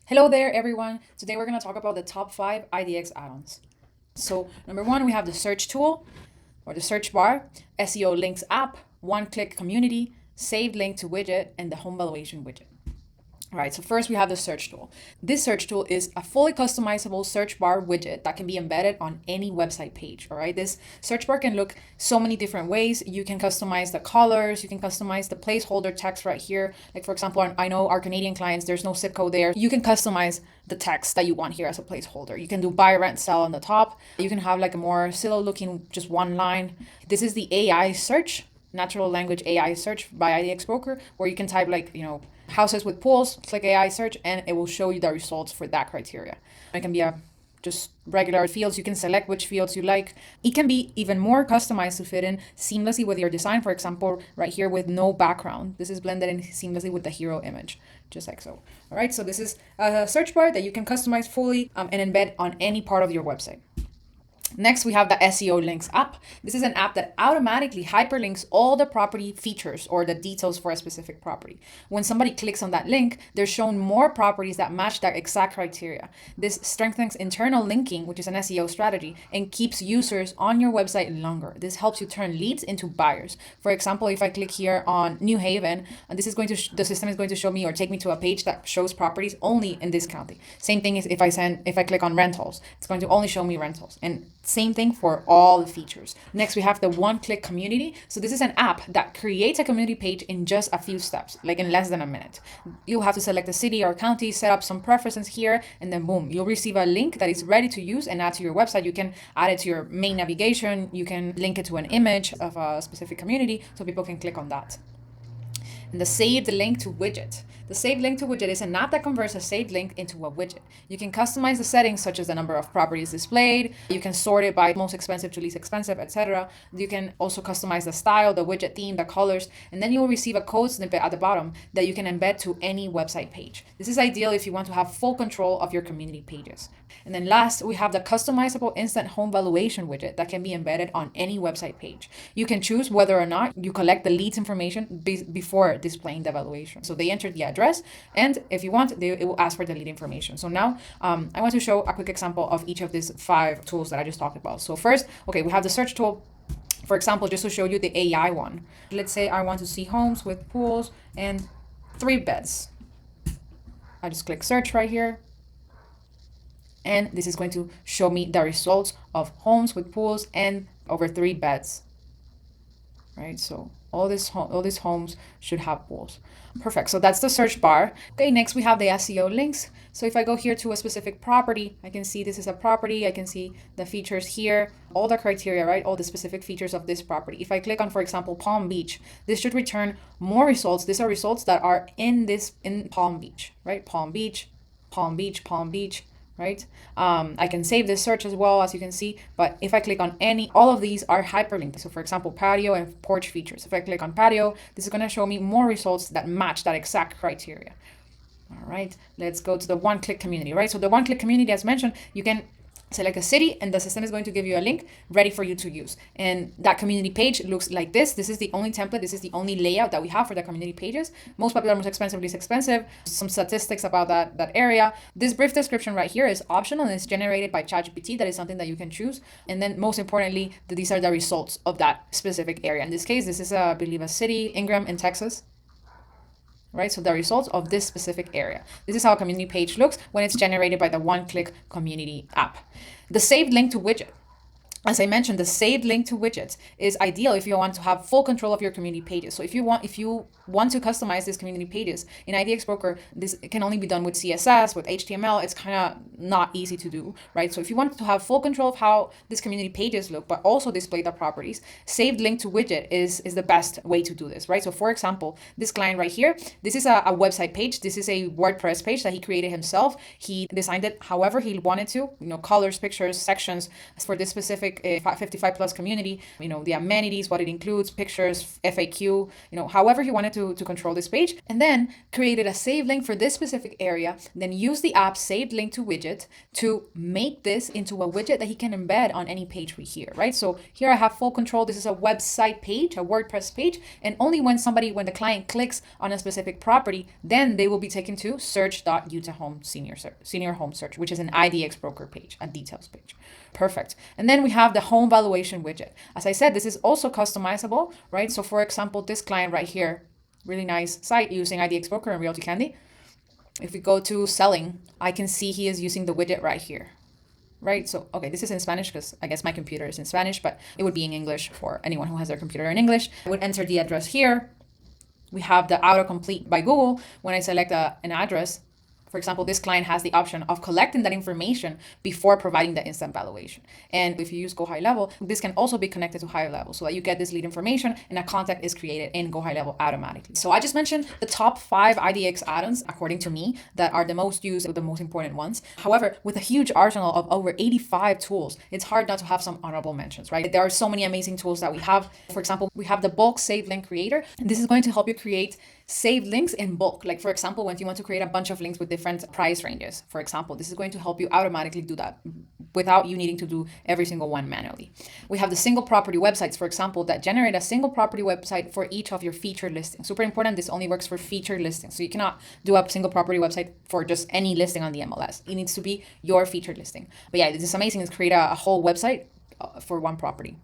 Hello there, everyone. Today we're going to talk about the top 5 IDX add-ons. So number 1, we have the search tool or the search bar, SEO links app, one-click community, saved link to widget, and the home valuation widget. All right, so first we have the search tool. This search tool is a fully customizable search bar widget that can be embedded on any website page. All right, this search bar can look so many different ways. You can customize the colors, you can customize the placeholder text right here. Like for example, I know our Canadian clients, there's no zip code there. You can customize the text that you want here as a placeholder. You can do buy, rent, sell on the top. You can have like a more silo looking, just one line. This is the AI search, natural language AI search by IDXBroker, where you can type like, houses with pools, click AI search, and it will show you the results for that criteria. It can be just regular fields. You can select which fields you like. It can be even more customized to fit in seamlessly with your design. For example, right here with no background. This is blended in seamlessly with the hero image, just like so. All right, so this is a search bar that you can customize fully and embed on any part of your website. Next, we have the SEO Links app. This is an app that automatically hyperlinks all the property features or the details for a specific property. When somebody clicks on that link, they're shown more properties that match that exact criteria. This strengthens internal linking, which is an SEO strategy, and keeps users on your website longer. This helps you turn leads into buyers. For example, if I click here on New Haven, and this is going to the system is going to show me or take me to a page that shows properties only in this county. Same thing is if I click on rentals, it's going to only show me rentals. And same thing for all the features. Next, we have the one-click community. So this is an app that creates a community page in just a few steps, like in less than a minute. You'll have to select a city or county, set up some preferences here, and then boom, you'll receive a link that is ready to use and add to your website. You can add it to your main navigation. You can link it to an image of a specific community so people can click on that. And the saved link to widget. The saved link to widget is an app that converts a saved link into a widget. You can customize the settings such as the number of properties displayed. You can sort it by most expensive to least expensive, etc. You can also customize the style, the widget theme, the colors, and then you will receive a code snippet at the bottom that you can embed to any website page. This is ideal if you want to have full control of your community pages. And then last, we have the customizable instant home valuation widget that can be embedded on any website page. You can choose whether or not you collect the leads information before displaying the valuation. So they enter the address, and if you want, it will ask for the lead information. So now I want to show a quick example of each of these 5 tools that I just talked about. So first, okay, we have the search tool. For example, just to show you the AI one. Let's say I want to see homes with pools and 3 beds. I just click search right here. And this is going to show me the results of homes with pools and over 3 beds. Right, so all these homes should have pools. Perfect. So that's the search bar. Okay, next we have the SEO links. So if I go here to a specific property, I can see this is a property. I can see the features here, all the criteria, right? All the specific features of this property. If I click on, for example, Palm Beach, this should return more results. These are results that are in Palm Beach, right? Palm Beach, Palm Beach, Palm Beach. Right? I can save this search as well, as you can see, but if I click on all of these are hyperlinked. So for example, patio and porch features. If I click on patio, this is going to show me more results that match that exact criteria. All right, let's go to the one-click community, right? So the one-click community, as mentioned, you can select a city and the system is going to give you a link ready for you to use. And that community page looks like this. This is the only template. This is the only layout that we have for the community pages. Most popular, most expensive, least expensive. Some statistics about that area. This brief description right here is optional and it's generated by ChatGPT. That is something that you can choose. And then most importantly, these are the results of that specific area. In this case, this is, I believe, a city, Ingram in Texas. Right, so the results of this specific area. This is how a community page looks when it's generated by the one-click community app. The saved link to widget. As I mentioned, the saved link to widgets is ideal if you want to have full control of your community pages. So if you want to customize these community pages in IDXBroker, this can only be done with CSS, with HTML. It's kind of not easy to do, right? So if you want to have full control of how these community pages look, but also display the properties, saved link to widget is the best way to do this, right? So for example, this client right here, this is a website page. This is a WordPress page that he created himself. He designed it however he wanted to, colors, pictures, sections for this specific specific 55 plus community, the amenities, what it includes, pictures, FAQ, however he wanted to control this page, and then created a saved link for this specific area, then use the app saved link to widget to make this into a widget that he can embed on any page here, right? So here I have full control. This is a website page, a WordPress page, and only when the client clicks on a specific property, then they will be taken to search.utah home senior home search, which is an IDXBroker page, a details page. Perfect. And then we have the home valuation widget. As I said, this is also customizable, right? So for example, this client right here, really nice site using IDXBroker and RealtyCandy. If we go to selling, I can see he is using the widget right here, right? So, okay, this is in Spanish because I guess my computer is in Spanish, but it would be in English for anyone who has their computer in English. I would enter the address here. We have the autocomplete by Google. When I select an address, for example, this client has the option of collecting that information before providing the instant valuation. And if you use Go High Level, this can also be connected to High Level so that you get this lead information and a contact is created in Go High Level automatically. So I just mentioned the top 5 IDX add-ons, according to me, that are the most used, the most important ones. However, with a huge arsenal of over 85 tools, it's hard not to have some honorable mentions, right? There are so many amazing tools that we have. For example, we have the bulk save link creator. And this is going to help you create saved links in bulk. Like for example, when you want to create a bunch of links with different price ranges, for example, this is going to help you automatically do that without you needing to do every single one manually. We have the single property websites, for example, that generate a single property website for each of your featured listings. Super important, this only works for featured listings. So you cannot do a single property website for just any listing on the MLS. It needs to be your featured listing. But yeah, this is amazing. It's create a whole website for one property.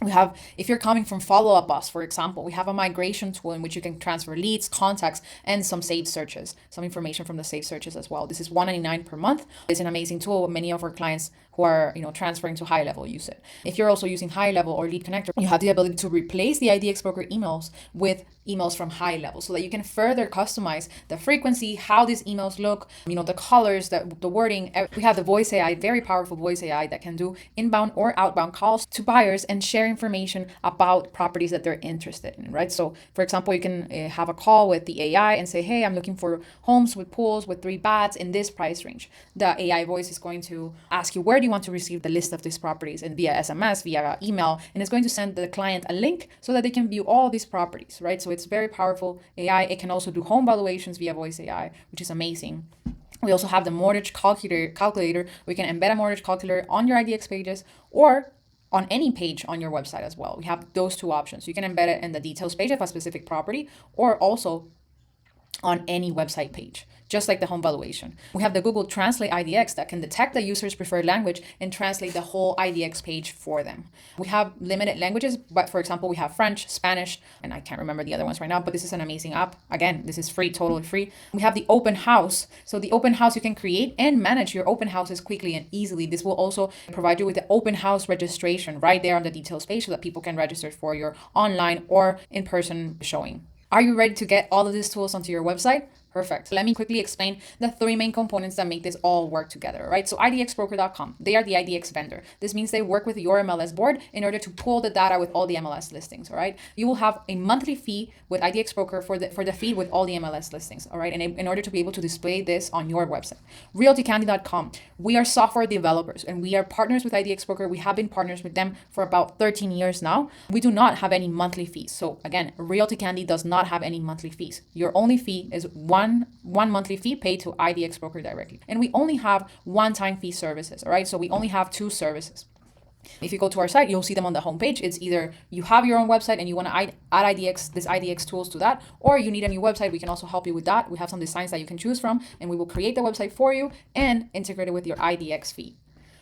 We have, if you're coming from follow-up us, for example, we have a migration tool in which you can transfer leads, contacts, and some saved searches, some information from the saved searches as well. This is $199 per month. It's an amazing tool. Many of our clients who are transferring to High Level use it. If you're also using High Level or Lead Connector, you have the ability to replace the IDXBroker emails with emails from High Level so that you can further customize the frequency, how these emails look, the colors, the wording. We have the voice AI, very powerful voice AI that can do inbound or outbound calls to buyers and share information about properties that they're interested in, right? So for example, you can have a call with the AI and say, hey, I'm looking for homes with pools with 3 baths in this price range. The AI voice is going to ask you, where do you want to receive the list of these properties, and via SMS, via email, and it's going to send the client a link so that they can view all these properties, right? So it's very powerful AI. It can also do home valuations via voice AI, which is amazing. We also have the mortgage calculator. We can embed a mortgage calculator on your IDX pages or on any page on your website as well. We have those 2 options. You can embed it in the details page of a specific property or also on any website page, just like the home valuation. We have the Google Translate IDX that can detect the user's preferred language and translate the whole IDX page for them. We have limited languages, but for example, we have French, Spanish, and I can't remember the other ones right now, but this is an amazing app. Again, this is free, totally free. We have the open house. So the open house, you can create and manage your open houses quickly and easily. This will also provide you with the open house registration right there on the details page so that people can register for your online or in-person showing. Are you ready to get all of these tools onto your website? Perfect. Let me quickly explain the 3 main components that make this all work together, right? So IDXBroker.com, they are the IDX vendor. This means they work with your MLS board in order to pull the data with all the MLS listings, all right? You will have a monthly fee with IDXBroker for the feed with all the MLS listings, all right? And in order to be able to display this on your website. RealtyCandy.com, we are software developers and we are partners with IDXBroker. We have been partners with them for about 13 years now. We do not have any monthly fees. So again, RealtyCandy does not have any monthly fees. Your only fee is one monthly fee paid to IDXBroker directly. And we only have one-time fee services, all right? So we only have 2 services. If you go to our site, you'll see them on the homepage. It's either you have your own website and you want to add this IDX tools to that, or you need a new website. We can also help you with that. We have some designs that you can choose from, and we will create the website for you and integrate it with your IDX fee.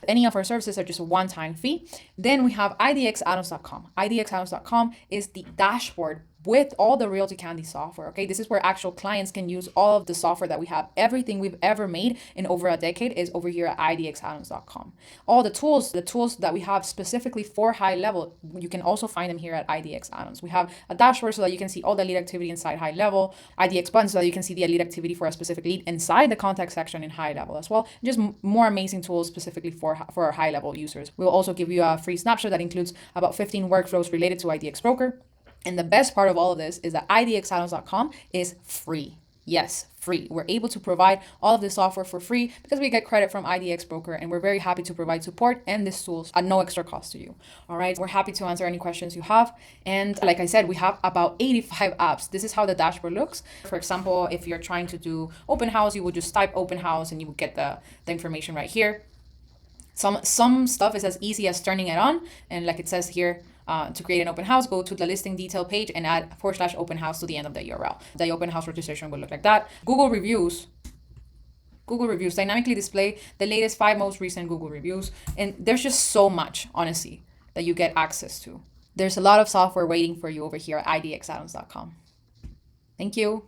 Any of our services are just a one-time fee. Then we have IDXAddons.com. IDXAddons.com is the dashboard with all the RealtyCandy software, okay? This is where actual clients can use all of the software that we have. Everything we've ever made in over a decade is over here at IDXAddons.com. All the tools that we have specifically for High Level, you can also find them here at IDXAddons. We have a dashboard so that you can see all the lead activity inside High Level, IDX buttons so that you can see the lead activity for a specific lead inside the contact section in High Level as well. Just more amazing tools specifically for our High Level users. We'll also give you a free snapshot that includes about 15 workflows related to IDXBroker. And the best part of all of this is that IDXAddons.com is free. Yes, free. We're able to provide all of this software for free because we get credit from IDXBroker, and we're very happy to provide support and these tools at no extra cost to you. All right, we're happy to answer any questions you have. And like I said, we have about 85 apps. This is how the dashboard looks. For example, if you're trying to do open house, you would just type open house and you would get the information right here. Some stuff is as easy as turning it on, and like it says here, to create an open house, go to the listing detail page and add /open house to the end of the URL. The open house registration will look like that. Google reviews dynamically display the latest 5 most recent Google reviews. And there's just so much, honestly, that you get access to. There's a lot of software waiting for you over here at IDXAddons.com. Thank you.